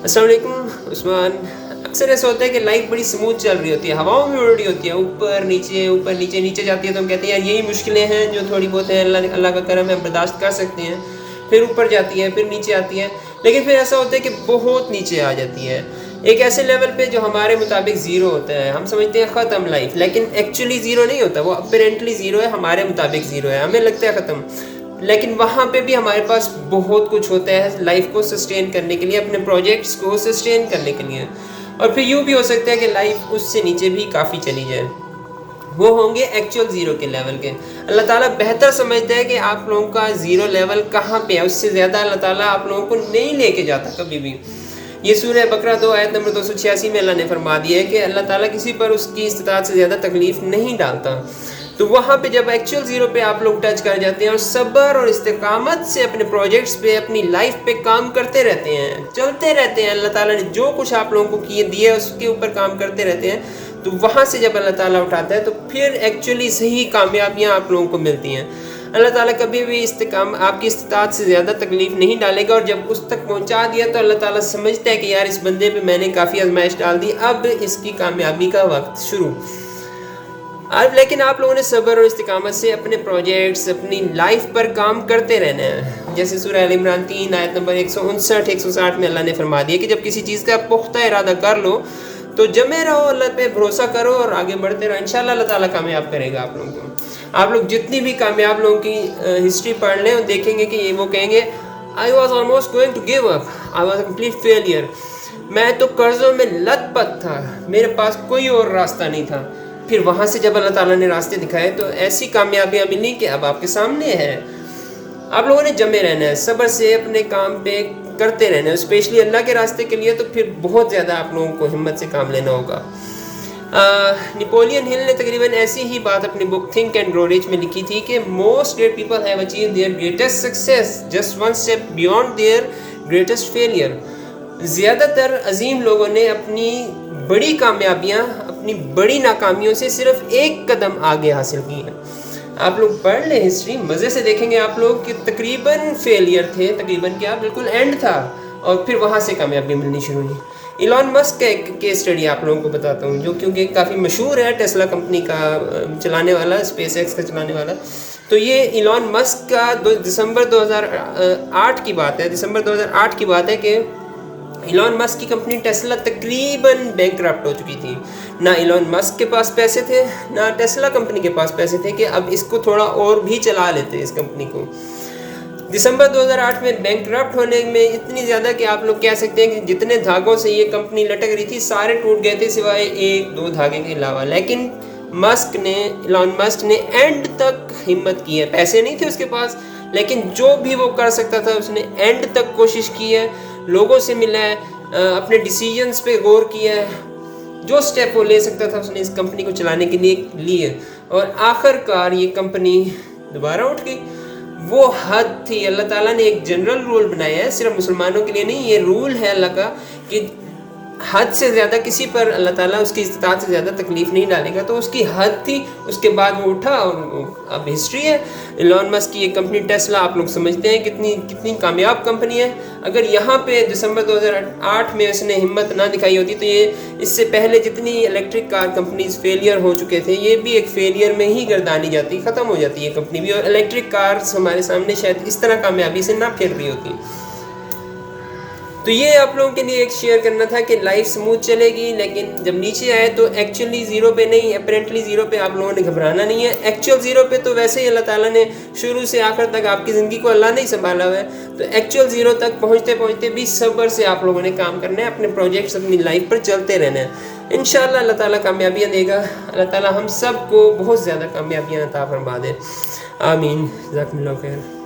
अस्सलाम वालेकुम उस्मान। अक्सर ऐसा होता है कि लाइफ बड़ी स्मूथ चल रही होती है, हवाओं में उड़ रही होती है, ऊपर नीचे नीचे जाती है तो हम कहते हैं यार यही मुश्किलें हैं जो थोड़ी बहुत हैं, अल्लाह का करम है, बर्दाश्त कर सकते हैं। फिर ऊपर जाती है, फिर नीचे आती है, लेकिन फिर ऐसा होता है कि बहुत नीचे आ जाती है, एक ऐसे लेवल पे जो हमारे मुताबिक ज़ीरो होता है। हम समझते हैं ख़त्म लाइफ, लेकिन एक्चुअली ज़ीरो नहीं होता, वो अपेरेंटली ज़ीरो है, हमारे मुताबिक ज़ीरो है, हमें लगता है ख़त्म, लेकिन वहाँ पे भी हमारे पास बहुत कुछ होता है लाइफ को सस्टेन करने के लिए, अपने प्रोजेक्ट्स को सस्टेन करने के लिए। और फिर यूँ भी हो सकता है कि लाइफ उससे नीचे भी काफ़ी चली जाए, वो होंगे एक्चुअल ज़ीरो के लेवल के। अल्लाह ताला बेहतर समझता है कि आप लोगों का ज़ीरो लेवल कहाँ पे है, उससे ज़्यादा अल्लाह ताला आप लोगों को नहीं लेके जाता कभी भी। ये सूरह बकरा 2 आयत नंबर 286 में अल्लाह ने फरमा दिया है कि अल्लाह ताला किसी पर उसकी इस्तिताअत से ज़्यादा तकलीफ़ नहीं डालता। तो वहाँ पे जब एक्चुअल ज़ीरो पे आप लोग टच कर जाते हैं और सब्र और इस्तिकामत से अपने प्रोजेक्ट्स पे, अपनी लाइफ पे काम करते रहते हैं, चलते रहते हैं, अल्लाह ताला ने जो कुछ आप लोगों को किए दिया है उसके ऊपर काम करते रहते हैं, तो वहाँ से जब अल्लाह ताला उठाता है तो फिर एक्चुअली सही कामयाबियाँ आप लोगों को मिलती हैं। अल्लाह ताला कभी भी आपकी इस्तिताअत से ज़्यादा तकलीफ़ नहीं डालेगा, और जब उस तक पहुँचा दिया तो अल्लाह ताला समझता है कि यार इस बंदे पे मैंने काफ़ी आजमाइश डाल दी, अब इसकी कामयाबी का वक्त शुरू। अब लेकिन आप लोगों ने सब्र और इस्तिकामत से अपने प्रोजेक्ट्स, अपनी लाइफ पर काम करते रहना है। जैसे सूरह अल इमरान 3 आयत नंबर 159-160 में अल्लाह ने फरमा दिया कि जब किसी चीज़ का पुख्ता इरादा कर लो तो जमे रहो, अल्लाह पे भरोसा करो और आगे बढ़ते रहो, इंशाल्लाह अल्लाह ताला कामयाब करेगा आप लोगों को। आप लोग जितनी भी कामयाब लोगों की हिस्ट्री पढ़ लें और देखेंगे कि वो कहेंगे I was almost going to give up, I was a complete failure, मैं तो कर्ज़ों में लथपथ था, मेरे पास कोई और रास्ता नहीं था। फिर वहाँ से जब अल्लाह ताला ने रास्ते दिखाए तो ऐसी कामयाबियाँ मिली कि अब आपके सामने है। आप लोगों ने जमे रहना है, सब्र से अपने काम पे करते रहना है, स्पेशली अल्लाह के रास्ते के लिए तो फिर बहुत ज़्यादा आप लोगों को हिम्मत से काम लेना होगा। नेपोलियन हिल ने तकरीबन ऐसी ही बात अपनी book Think and Grow Rich में लिखी थी कि most great people have achieved their greatest success just one step beyond their greatest failure. ज़्यादातर अजीम लोगों ने अपनी बड़ी कामयाबियाँ अपनी बड़ी नाकामियों से सिर्फ एक कदम आगे हासिल की है। आप लोग पढ़ लें हिस्ट्री, मज़े से देखेंगे आप लोग कि तकरीबन फेलियर थे, तकरीबन क्या बिल्कुल एंड था, और फिर वहाँ से कामयाबी मिलनी शुरू हुई। इलॉन मस्क का एक केस स्टडी आप लोगों को बताता हूँ, जो क्योंकि काफ़ी मशहूर है, टेस्ला कंपनी का चलाने वाला, स्पेस एक्स का चलाने वाला। तो ये इलॉन मस्क का दिसंबर 2008 की बात है, दिसंबर 2008 की बात है कि इलॉन मस्क की कंपनी टेस्ला तकरीबन बैंकरप्ट हो चुकी थी। ना इलॉन मस्क के पास पैसे थे, ना टेस्ला कंपनी के पास पैसे थे कि अब इसको थोड़ा और भी चला लेते इस कंपनी को। दिसंबर 2008 में बैंकरप्ट होने में इतनी ज़्यादा कि आप लोग कह सकते हैं कि जितने धागों से ये कंपनी लटक रही थी सारे टूट गए थे सिवाय 1-2 धागे के अलावा। लेकिन इलॉन मस्क ने एंड तक हिम्मत की है। पैसे नहीं थे उसके पास, लेकिन जो भी वो कर सकता था उसने एंड तक कोशिश की है, लोगों से मिला है, अपने डिसीजंस पे गौर किया है, जो स्टेप वो ले सकता था उसने इस कंपनी को चलाने के लिए लिए, और आखिरकार ये कंपनी दोबारा उठ गई। वो हद थी, अल्लाह ताला ने एक जनरल रूल बनाया है, सिर्फ मुसलमानों के लिए नहीं, ये रूल है अल्लाह का कि हद से ज़्यादा किसी पर अल्लाह ताला उसकी इस्तिताअत से ज़्यादा तकलीफ़ नहीं डालेगा। तो उसकी हद थी, उसके बाद वो उठा और अब हिस्ट्री है। इलॉन मस्क की ये कंपनी टेस्ला आप लोग समझते हैं कितनी कामयाब कंपनी है। अगर यहाँ पे दिसंबर 2008 में उसने हिम्मत ना दिखाई होती तो ये इससे पहले जितनी इलेक्ट्रिक कार कंपनीज फेलियर हो चुके थे, ये भी एक फेलियर में ही गर्दानी जाती, ख़त्म हो जाती है कंपनी भी, और इलेक्ट्रिक कार्स हमारे सामने शायद इस तरह कामयाबी से ना फिर रही होती। तो ये आप लोगों के लिए एक शेयर करना था कि लाइफ स्मूथ चलेगी, लेकिन जब नीचे आए तो एक्चुअली ज़ीरो पे नहीं, अपेरेंटली ज़ीरो पे आप लोगों ने घबराना नहीं है। एक्चुअल ज़ीरो पे तो वैसे ही अल्लाह ताला ने शुरू से आखिर तक आपकी ज़िंदगी को अल्लाह नहीं संभाला हुआ है, तो एक्चुअल ज़ीरो तक पहुँचते पहुँचते भी सब्र से आप लोगों ने काम करना है, अपने प्रोजेक्ट्स अपनी लाइफ पर चलते रहना है। इंशाअल्लाह अल्लाह ताला कामयाबियाँ देगा। अल्लाह ताला हम सब को बहुत ज़्यादा कामयाबियाँ अता फरमा दे। आमीन। जज़ाकुमुल्लाह खैर।